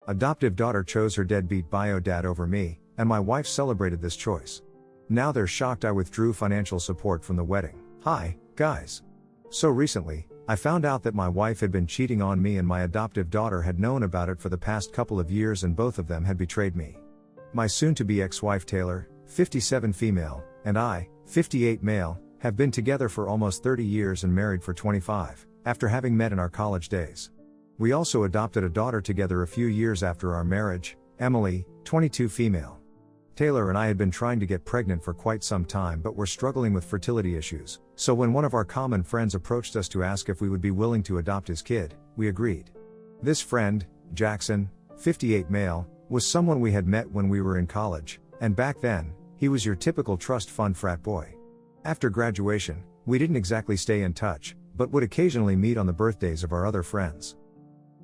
Adoptive daughter chose her deadbeat bio dad over me, and my wife celebrated this choice. Now they're shocked I withdrew financial support from the wedding. Hi, guys. So recently, I found out that my wife had been cheating on me and my adoptive daughter had known about it for the past couple of years and both of them had betrayed me. My soon-to-be ex-wife Taylor, 57 female, and I, 58 male, have been together for almost 30 years and married for 25, after having met in our college days. We also adopted a daughter together a few years after our marriage, Emily, 22 female. Taylor and I had been trying to get pregnant for quite some time but were struggling with fertility issues, so when one of our common friends approached us to ask if we would be willing to adopt his kid, we agreed. This friend, Jackson, 58 male, was someone we had met when we were in college, and back then, he was your typical trust fund frat boy. After graduation, we didn't exactly stay in touch, but would occasionally meet on the birthdays of our other friends.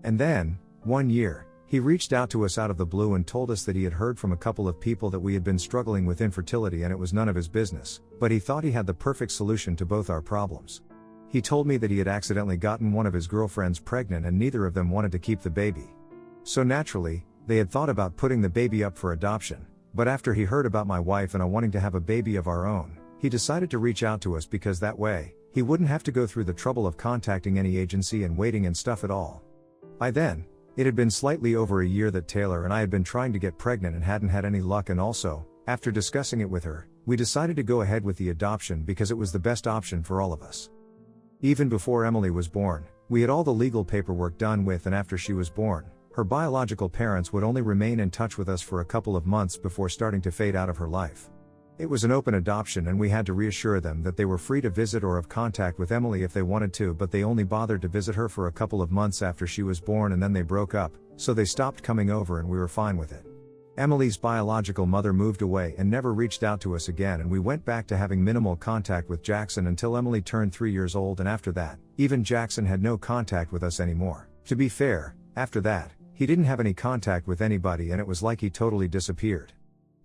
And then, one year, he reached out to us out of the blue and told us that he had heard from a couple of people that we had been struggling with infertility and it was none of his business, but he thought he had the perfect solution to both our problems. He told me that he had accidentally gotten one of his girlfriends pregnant and neither of them wanted to keep the baby. So naturally, they had thought about putting the baby up for adoption, but after he heard about my wife and I wanting to have a baby of our own, he decided to reach out to us because that way, he wouldn't have to go through the trouble of contacting any agency and waiting and stuff at all. By then, it had been slightly over a year that Taylor and I had been trying to get pregnant and hadn't had any luck, and also, after discussing it with her, we decided to go ahead with the adoption because it was the best option for all of us. Even before Emily was born, we had all the legal paperwork done with, and after she was born, her biological parents would only remain in touch with us for a couple of months before starting to fade out of her life. It was an open adoption and we had to reassure them that they were free to visit or have contact with Emily if they wanted to, but they only bothered to visit her for a couple of months after she was born and then they broke up, so they stopped coming over and we were fine with it. Emily's biological mother moved away and never reached out to us again, and we went back to having minimal contact with Jackson until Emily turned 3 years old, and after that, even Jackson had no contact with us anymore. To be fair, after that, he didn't have any contact with anybody and it was like he totally disappeared.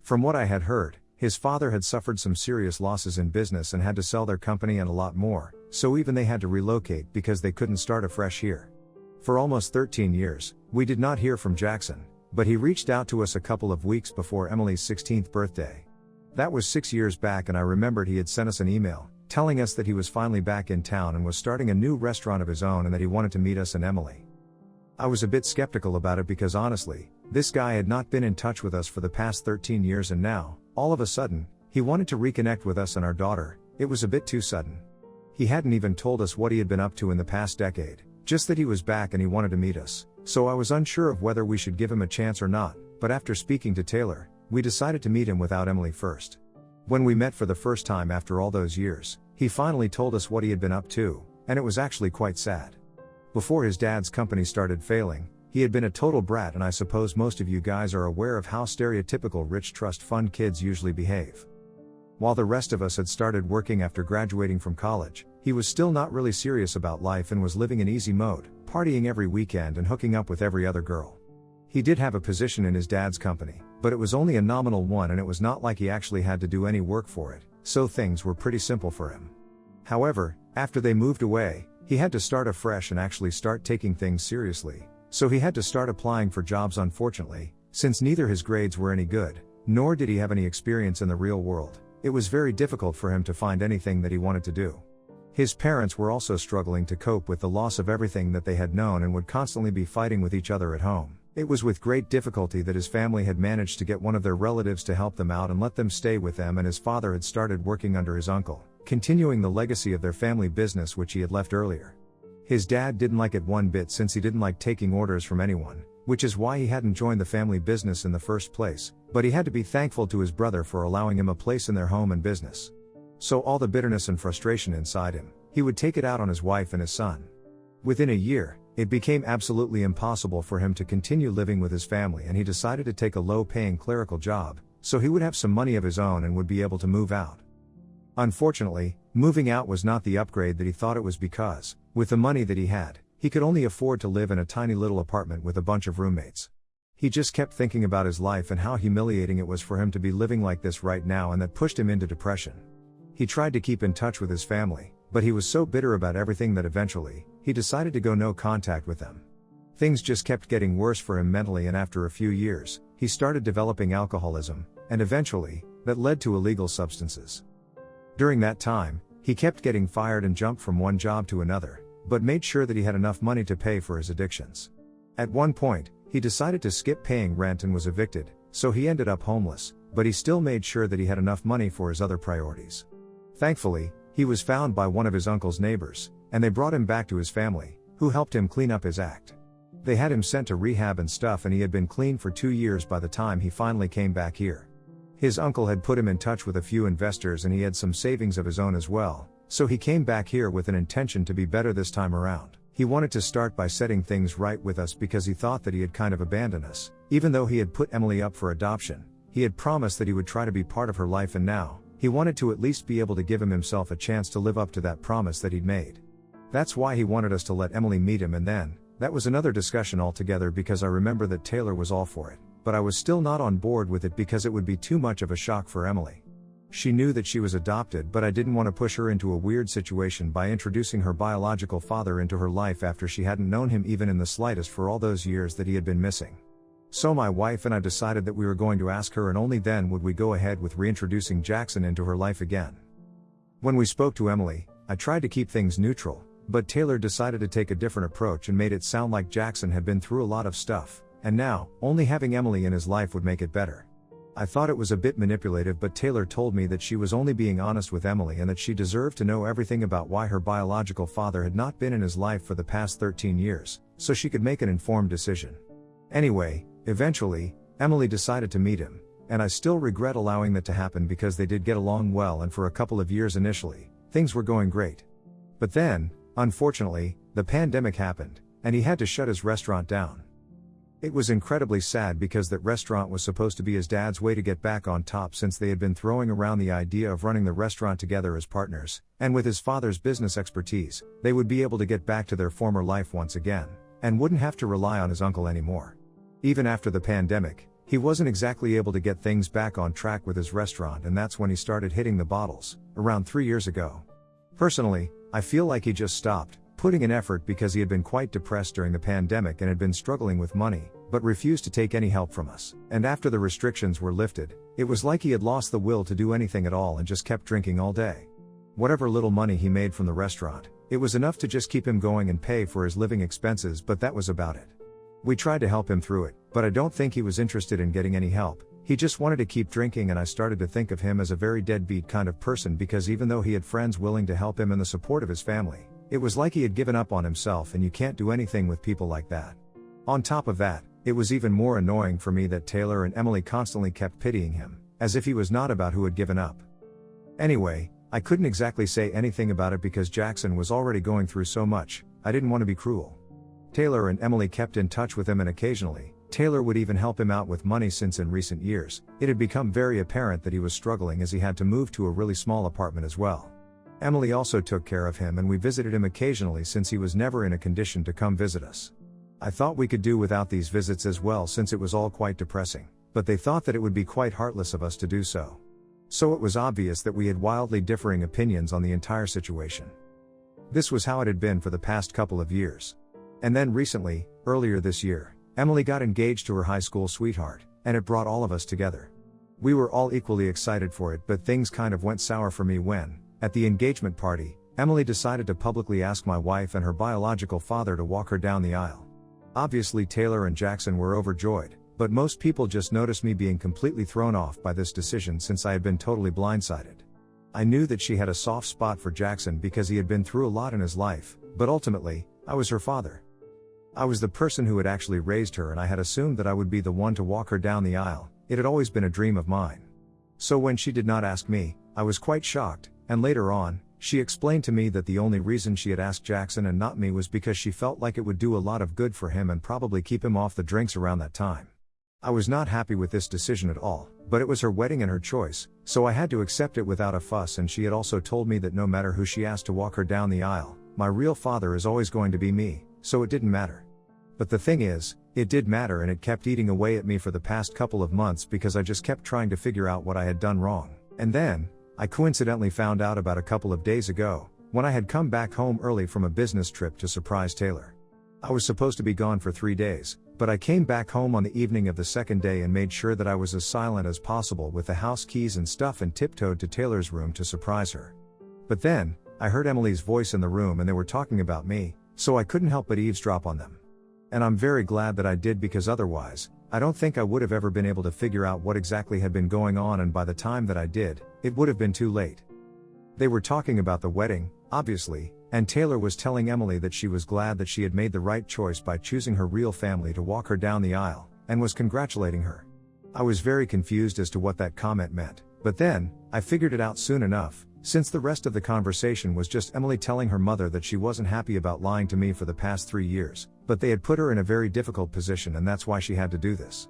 From what I had heard, his father had suffered some serious losses in business and had to sell their company and a lot more, so even they had to relocate because they couldn't start afresh here. For almost 13 years, we did not hear from Jackson, but he reached out to us a couple of weeks before Emily's 16th birthday. That was 6 years back, and I remembered he had sent us an email, telling us that he was finally back in town and was starting a new restaurant of his own and that he wanted to meet us and Emily. I was a bit skeptical about it because honestly, this guy had not been in touch with us for the past 13 years and now, all of a sudden, he wanted to reconnect with us and our daughter. It was a bit too sudden. He hadn't even told us what he had been up to in the past decade, just that he was back and he wanted to meet us, so I was unsure of whether we should give him a chance or not, but after speaking to Taylor, we decided to meet him without Emily first. When we met for the first time after all those years, he finally told us what he had been up to, and it was actually quite sad. Before his dad's company started failing, he had been a total brat, and I suppose most of you guys are aware of how stereotypical rich trust fund kids usually behave. While the rest of us had started working after graduating from college, he was still not really serious about life and was living in easy mode, partying every weekend and hooking up with every other girl. He did have a position in his dad's company, but it was only a nominal one and it was not like he actually had to do any work for it, so things were pretty simple for him. However, after they moved away, he had to start afresh and actually start taking things seriously. So he had to start applying for jobs. Unfortunately, since neither his grades were any good, nor did he have any experience in the real world, it was very difficult for him to find anything that he wanted to do. His parents were also struggling to cope with the loss of everything that they had known and would constantly be fighting with each other at home. It was with great difficulty that his family had managed to get one of their relatives to help them out and let them stay with them, and his father had started working under his uncle, continuing the legacy of their family business which he had left earlier. His dad didn't like it one bit since he didn't like taking orders from anyone, which is why he hadn't joined the family business in the first place, but he had to be thankful to his brother for allowing him a place in their home and business. So all the bitterness and frustration inside him, he would take it out on his wife and his son. Within a year, it became absolutely impossible for him to continue living with his family, and he decided to take a low-paying clerical job, so he would have some money of his own and would be able to move out. Unfortunately, moving out was not the upgrade that he thought it was because, with the money that he had, he could only afford to live in a tiny little apartment with a bunch of roommates. He just kept thinking about his life and how humiliating it was for him to be living like this right now, and that pushed him into depression. He tried to keep in touch with his family, but he was so bitter about everything that eventually, he decided to go no contact with them. Things just kept getting worse for him mentally, and after a few years, he started developing alcoholism, and eventually, that led to illegal substances. During that time, he kept getting fired and jumped from one job to another, but made sure that he had enough money to pay for his addictions. At one point, he decided to skip paying rent and was evicted, so he ended up homeless, but he still made sure that he had enough money for his other priorities. Thankfully, he was found by one of his uncle's neighbors, and they brought him back to his family, who helped him clean up his act. They had him sent to rehab and stuff, and he had been clean for 2 years by the time he finally came back here. His uncle had put him in touch with a few investors, and he had some savings of his own as well, so he came back here with an intention to be better this time around. He wanted to start by setting things right with us because he thought that he had kind of abandoned us. Even though he had put Emily up for adoption, he had promised that he would try to be part of her life, and now, he wanted to at least be able to give himself a chance to live up to that promise that he'd made. That's why he wanted us to let Emily meet him, and then, that was another discussion altogether, because I remember that Taylor was all for it, but I was still not on board with it because it would be too much of a shock for Emily. She knew that she was adopted, but I didn't want to push her into a weird situation by introducing her biological father into her life after she hadn't known him even in the slightest for all those years that he had been missing. So my wife and I decided that we were going to ask her, and only then would we go ahead with reintroducing Jackson into her life again. When we spoke to Emily, I tried to keep things neutral, but Taylor decided to take a different approach and made it sound like Jackson had been through a lot of stuff, and now, only having Emily in his life would make it better. I thought it was a bit manipulative, but Taylor told me that she was only being honest with Emily and that she deserved to know everything about why her biological father had not been in his life for the past 13 years, so she could make an informed decision. Anyway, eventually, Emily decided to meet him, and I still regret allowing that to happen because they did get along well, and for a couple of years initially, things were going great. But then, unfortunately, the pandemic happened, and he had to shut his restaurant down. It was incredibly sad because that restaurant was supposed to be his dad's way to get back on top, since they had been throwing around the idea of running the restaurant together as partners, and with his father's business expertise, they would be able to get back to their former life once again, and wouldn't have to rely on his uncle anymore. Even after the pandemic, he wasn't exactly able to get things back on track with his restaurant, and that's when he started hitting the bottles, around 3 years ago. Personally, I feel like he just stopped putting in effort because he had been quite depressed during the pandemic and had been struggling with money, but refused to take any help from us. And after the restrictions were lifted, it was like he had lost the will to do anything at all and just kept drinking all day. Whatever little money he made from the restaurant, it was enough to just keep him going and pay for his living expenses, but that was about it. We tried to help him through it, but I don't think he was interested in getting any help. He just wanted to keep drinking, and I started to think of him as a very deadbeat kind of person, because even though he had friends willing to help him and the support of his family, it was like he had given up on himself, and you can't do anything with people like that. On top of that, it was even more annoying for me that Taylor and Emily constantly kept pitying him, as if he was not about who had given up. Anyway, I couldn't exactly say anything about it because Jackson was already going through so much. I didn't want to be cruel. Taylor and Emily kept in touch with him, and occasionally, Taylor would even help him out with money, since in recent years, it had become very apparent that he was struggling as he had to move to a really small apartment as well. Emily also took care of him, and we visited him occasionally since he was never in a condition to come visit us. I thought we could do without these visits as well, since it was all quite depressing, but they thought that it would be quite heartless of us to do so. So it was obvious that we had wildly differing opinions on the entire situation. This was how it had been for the past couple of years. And then recently, earlier this year, Emily got engaged to her high school sweetheart, and it brought all of us together. We were all equally excited for it, but things kind of went sour for me when, at the engagement party, Emily decided to publicly ask my wife and her biological father to walk her down the aisle. Obviously Taylor and Jackson were overjoyed, but most people just noticed me being completely thrown off by this decision, since I had been totally blindsided. I knew that she had a soft spot for Jackson because he had been through a lot in his life, but ultimately, I was her father. I was the person who had actually raised her, and I had assumed that I would be the one to walk her down the aisle. It had always been a dream of mine. So when she did not ask me, I was quite shocked, and later on, she explained to me that the only reason she had asked Jackson and not me was because she felt like it would do a lot of good for him and probably keep him off the drinks around that time. I was not happy with this decision at all, but it was her wedding and her choice, so I had to accept it without a fuss, and she had also told me that no matter who she asked to walk her down the aisle, my real father is always going to be me, so it didn't matter. But the thing is, it did matter, and it kept eating away at me for the past couple of months because I just kept trying to figure out what I had done wrong. And then, I coincidentally found out about a couple of days ago, when I had come back home early from a business trip to surprise Taylor. I was supposed to be gone for 3 days, but I came back home on the evening of the second day and made sure that I was as silent as possible with the house keys and stuff and tiptoed to Taylor's room to surprise her. But then, I heard Emily's voice in the room and they were talking about me, so I couldn't help but eavesdrop on them. And I'm very glad that I did, because otherwise, I don't think I would have ever been able to figure out what exactly had been going on, and by the time that I did, it would have been too late. They were talking about the wedding, obviously, and Taylor was telling Emily that she was glad that she had made the right choice by choosing her real family to walk her down the aisle, and was congratulating her. I was very confused as to what that comment meant, but then, I figured it out soon enough, since the rest of the conversation was just Emily telling her mother that she wasn't happy about lying to me for the past 3 years, but they had put her in a very difficult position and that's why she had to do this.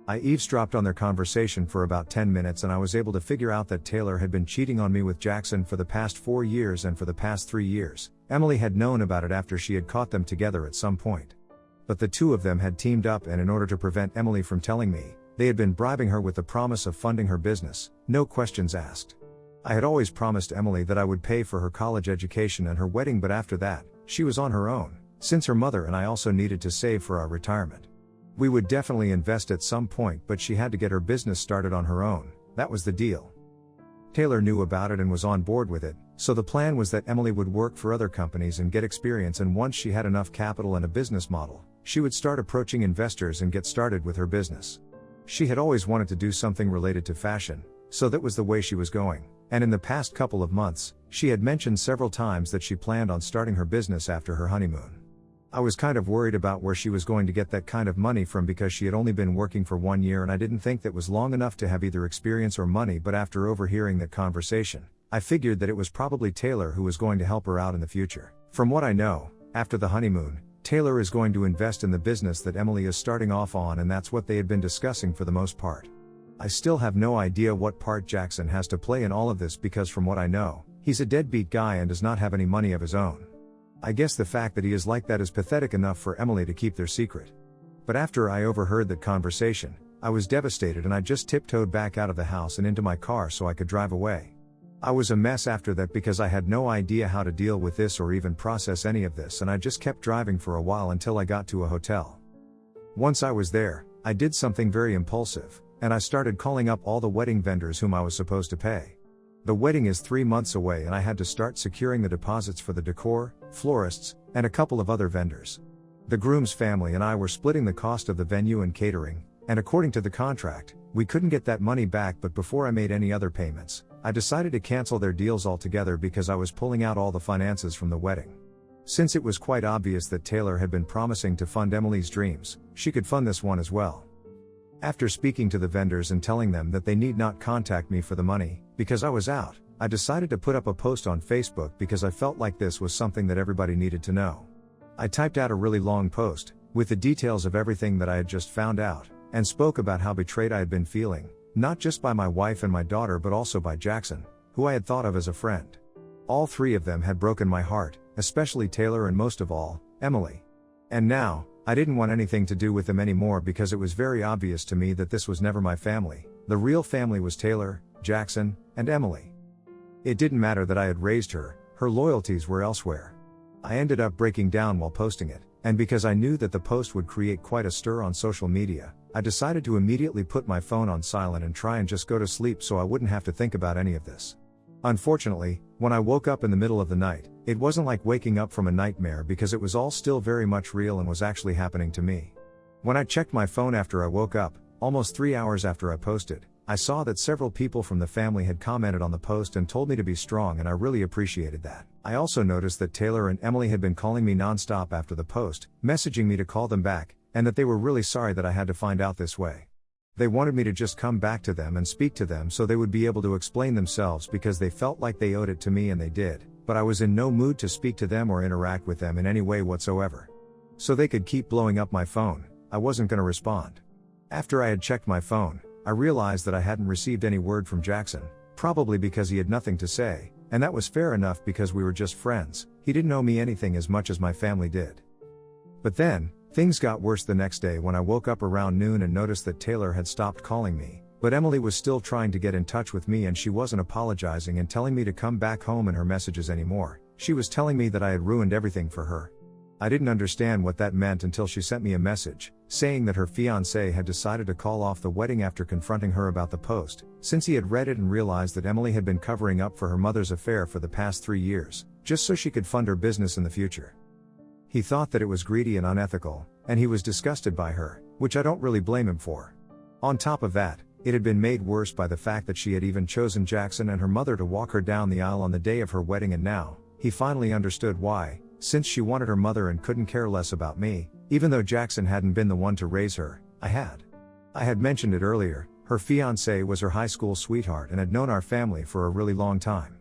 I eavesdropped on their conversation for about 10 minutes and I was able to figure out that Taylor had been cheating on me with Jackson for the past 4 years, and for the past 3 years, Emily had known about it after she had caught them together at some point. But the two of them had teamed up, and in order to prevent Emily from telling me, they had been bribing her with the promise of funding her business, no questions asked. I had always promised Emily that I would pay for her college education and her wedding, but after that, she was on her own, since her mother and I also needed to save for our retirement. We would definitely invest at some point, but she had to get her business started on her own, that was the deal. Taylor knew about it and was on board with it, so the plan was that Emily would work for other companies and get experience, and once she had enough capital and a business model, she would start approaching investors and get started with her business. She had always wanted to do something related to fashion, so that was the way she was going. And in the past couple of months, she had mentioned several times that she planned on starting her business after her honeymoon. I was kind of worried about where she was going to get that kind of money from, because she had only been working for 1 year and I didn't think that was long enough to have either experience or money, but after overhearing that conversation, I figured that it was probably Taylor who was going to help her out in the future. From what I know, after the honeymoon, Taylor is going to invest in the business that Emily is starting off on, and that's what they had been discussing for the most part. I still have no idea what part Jackson has to play in all of this, because from what I know, he's a deadbeat guy and does not have any money of his own. I guess the fact that he is like that is pathetic enough for Emily to keep their secret. But after I overheard that conversation, I was devastated and I just tiptoed back out of the house and into my car so I could drive away. I was a mess after that because I had no idea how to deal with this or even process any of this, and I just kept driving for a while until I got to a hotel. Once I was there, I did something very impulsive, and I started calling up all the wedding vendors whom I was supposed to pay. The wedding is 3 months away and I had to start securing the deposits for the decor, florists, and a couple of other vendors. The groom's family and I were splitting the cost of the venue and catering, and according to the contract, we couldn't get that money back, but before I made any other payments, I decided to cancel their deals altogether because I was pulling out all the finances from the wedding. Since it was quite obvious that Taylor had been promising to fund Emily's dreams, she could fund this one as well. After speaking to the vendors and telling them that they need not contact me for the money, because I was out, I decided to put up a post on Facebook because I felt like this was something that everybody needed to know. I typed out a really long post, with the details of everything that I had just found out, and spoke about how betrayed I had been feeling, not just by my wife and my daughter but also by Jackson, who I had thought of as a friend. All three of them had broken my heart, especially Taylor and most of all, Emily. And now, I didn't want anything to do with them anymore because it was very obvious to me that this was never my family. The real family was Taylor, Jackson, and Emily. It didn't matter that I had raised her loyalties were elsewhere. I ended up breaking down while posting it, and because I knew that the post would create quite a stir on social media, I decided to immediately put my phone on silent and try and just go to sleep so I wouldn't have to think about any of this. Unfortunately, when I woke up in the middle of the night, it wasn't like waking up from a nightmare because it was all still very much real and was actually happening to me. When I checked my phone after I woke up, almost 3 hours after I posted, I saw that several people from the family had commented on the post and told me to be strong, and I really appreciated that. I also noticed that Taylor and Emily had been calling me nonstop after the post, messaging me to call them back, and that they were really sorry that I had to find out this way. They wanted me to just come back to them and speak to them so they would be able to explain themselves because they felt like they owed it to me, and they did, but I was in no mood to speak to them or interact with them in any way whatsoever. So they could keep blowing up my phone, I wasn't going to respond. After I had checked my phone, I realized that I hadn't received any word from Jackson, probably because he had nothing to say, and that was fair enough because we were just friends. He didn't owe me anything as much as my family did. But then, things got worse the next day when I woke up around noon and noticed that Taylor had stopped calling me, but Emily was still trying to get in touch with me, and she wasn't apologizing and telling me to come back home in her messages anymore. She was telling me that I had ruined everything for her. I didn't understand what that meant until she sent me a message, saying that her fiancé had decided to call off the wedding after confronting her about the post, since he had read it and realized that Emily had been covering up for her mother's affair for the past 3 years, just so she could fund her business in the future. He thought that it was greedy and unethical, and he was disgusted by her, which I don't really blame him for. On top of that, it had been made worse by the fact that she had even chosen Jackson and her mother to walk her down the aisle on the day of her wedding, and now, he finally understood why, since she wanted her mother and couldn't care less about me, even though Jackson hadn't been the one to raise her, I had. I had mentioned it earlier, her fiancé was her high school sweetheart and had known our family for a really long time.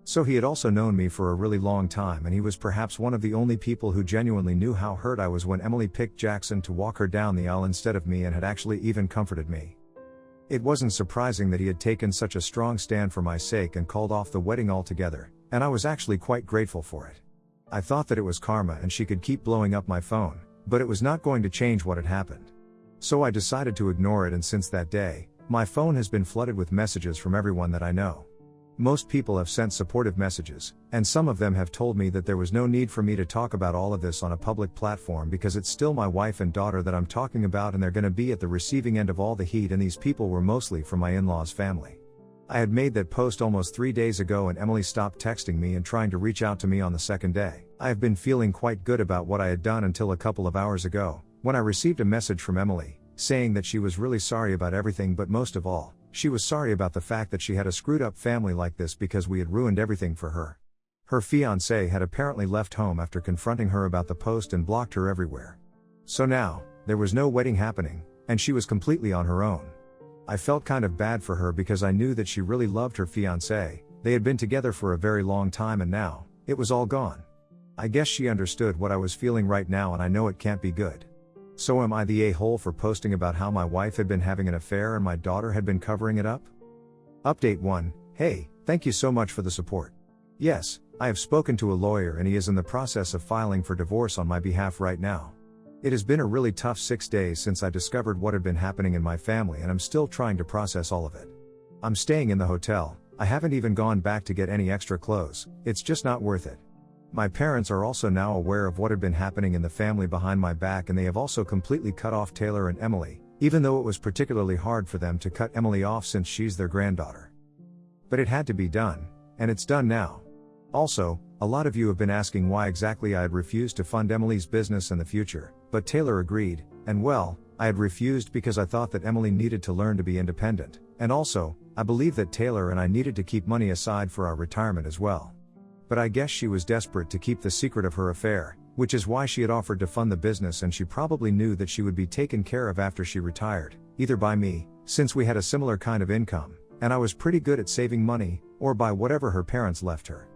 So he had also known me for a really long time, and he was perhaps one of the only people who genuinely knew how hurt I was when Emily picked Jackson to walk her down the aisle instead of me, and had actually even comforted me. It wasn't surprising that he had taken such a strong stand for my sake and called off the wedding altogether, and I was actually quite grateful for it. I thought that it was karma and she could keep blowing up my phone, but it was not going to change what had happened. So I decided to ignore it, and since that day, my phone has been flooded with messages from everyone that I know. Most people have sent supportive messages, and some of them have told me that there was no need for me to talk about all of this on a public platform because it's still my wife and daughter that I'm talking about, and they're going to be at the receiving end of all the heat, and these people were mostly from my in-laws' family. I had made that post almost 3 days ago, and Emily stopped texting me and trying to reach out to me on the second day. I have been feeling quite good about what I had done until a couple of hours ago, when I received a message from Emily, saying that she was really sorry about everything, but most of all, she was sorry about the fact that she had a screwed up family like this because we had ruined everything for her. Her fiancé had apparently left home after confronting her about the post and blocked her everywhere. So now, there was no wedding happening, and she was completely on her own. I felt kind of bad for her because I knew that she really loved her fiancé, they had been together for a very long time, and now, it was all gone. I guess she understood what I was feeling right now, and I know it can't be good. So am I the a-hole for posting about how my wife had been having an affair and my daughter had been covering it up? Update 1. Hey, thank you so much for the support. Yes, I have spoken to a lawyer and he is in the process of filing for divorce on my behalf right now. It has been a really tough 6 days since I discovered what had been happening in my family, and I'm still trying to process all of it. I'm staying in the hotel, I haven't even gone back to get any extra clothes, it's just not worth it. My parents are also now aware of what had been happening in the family behind my back, and they have also completely cut off Taylor and Emily, even though it was particularly hard for them to cut Emily off since she's their granddaughter. But it had to be done, and it's done now. Also, a lot of you have been asking why exactly I had refused to fund Emily's business in the future, but Taylor agreed, and well, I had refused because I thought that Emily needed to learn to be independent, and also, I believe that Taylor and I needed to keep money aside for our retirement as well. But I guess she was desperate to keep the secret of her affair, which is why she had offered to fund the business, and she probably knew that she would be taken care of after she retired, either by me, since we had a similar kind of income, and I was pretty good at saving money, or by whatever her parents left her.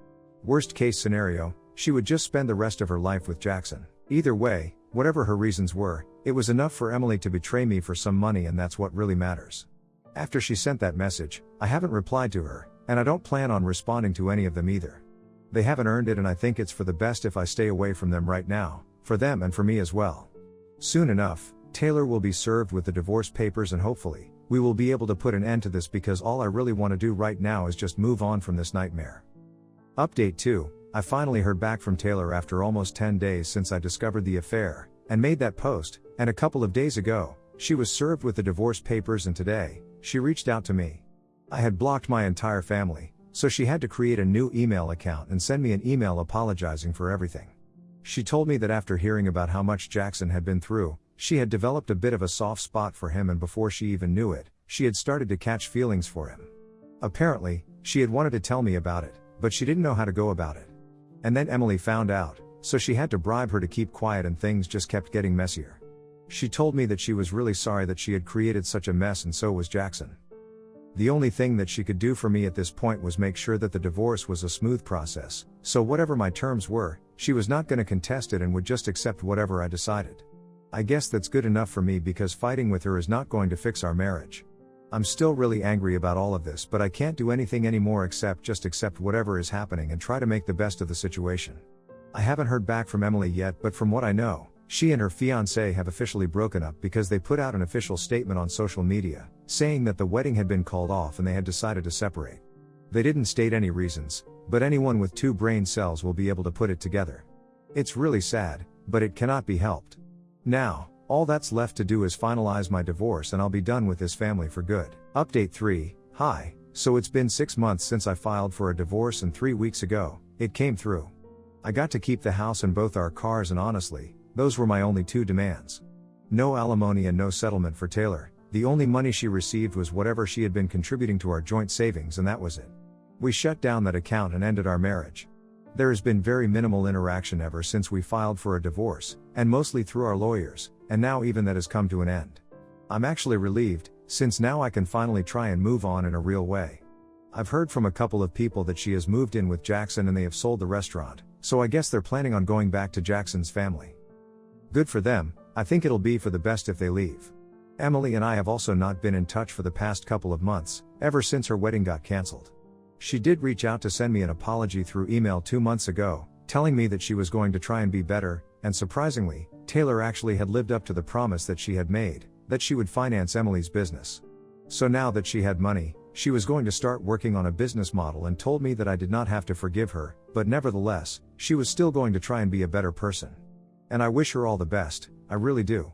Worst case scenario, she would just spend the rest of her life with Jackson. Either way, whatever her reasons were, it was enough for Emily to betray me for some money, and that's what really matters. After she sent that message, I haven't replied to her, and I don't plan on responding to any of them either. They haven't earned it, and I think it's for the best if I stay away from them right now, for them and for me as well. Soon enough, Taylor will be served with the divorce papers, and hopefully, we will be able to put an end to this, because all I really want to do right now is just move on from this nightmare. Update 2. I finally heard back from Taylor after almost 10 days since I discovered the affair, and made that post, and a couple of days ago, she was served with the divorce papers, and today, she reached out to me. I had blocked my entire family, so she had to create a new email account and send me an email apologizing for everything. She told me that after hearing about how much Jackson had been through, she had developed a bit of a soft spot for him, and before she even knew it, she had started to catch feelings for him. Apparently, she had wanted to tell me about it, but she didn't know how to go about it. And then Emily found out, so she had to bribe her to keep quiet, and things just kept getting messier. She told me that she was really sorry that she had created such a mess, and so was Jackson. The only thing that she could do for me at this point was make sure that the divorce was a smooth process, so whatever my terms were, she was not going to contest it and would just accept whatever I decided. I guess that's good enough for me, because fighting with her is not going to fix our marriage. I'm still really angry about all of this, but I can't do anything anymore except just accept whatever is happening and try to make the best of the situation. I haven't heard back from Emily yet, but from what I know, she and her fiancé have officially broken up because they put out an official statement on social media, saying that the wedding had been called off and they had decided to separate. They didn't state any reasons, but anyone with 2 brain cells will be able to put it together. It's really sad, but it cannot be helped. Now, all that's left to do is finalize my divorce and I'll be done with this family for good. Update 3, hi, so it's been 6 months since I filed for a divorce and 3 weeks ago, it came through. I got to keep the house and both our cars and honestly, those were my only 2 demands. No alimony and no settlement for Taylor, the only money she received was whatever she had been contributing to our joint savings and that was it. We shut down that account and ended our marriage. There has been very minimal interaction ever since we filed for a divorce, and mostly through our lawyers, and now even that has come to an end. I'm actually relieved, since now I can finally try and move on in a real way. I've heard from a couple of people that she has moved in with Jackson and they have sold the restaurant, so I guess they're planning on going back to Jackson's family. Good for them, I think it'll be for the best if they leave. Emily and I have also not been in touch for the past couple of months, ever since her wedding got cancelled. She did reach out to send me an apology through email 2 months ago, telling me that she was going to try and be better, and surprisingly, Taylor actually had lived up to the promise that she had made, that she would finance Emily's business. So now that she had money, she was going to start working on a business model and told me that I did not have to forgive her, but nevertheless, she was still going to try and be a better person. And I wish her all the best, I really do.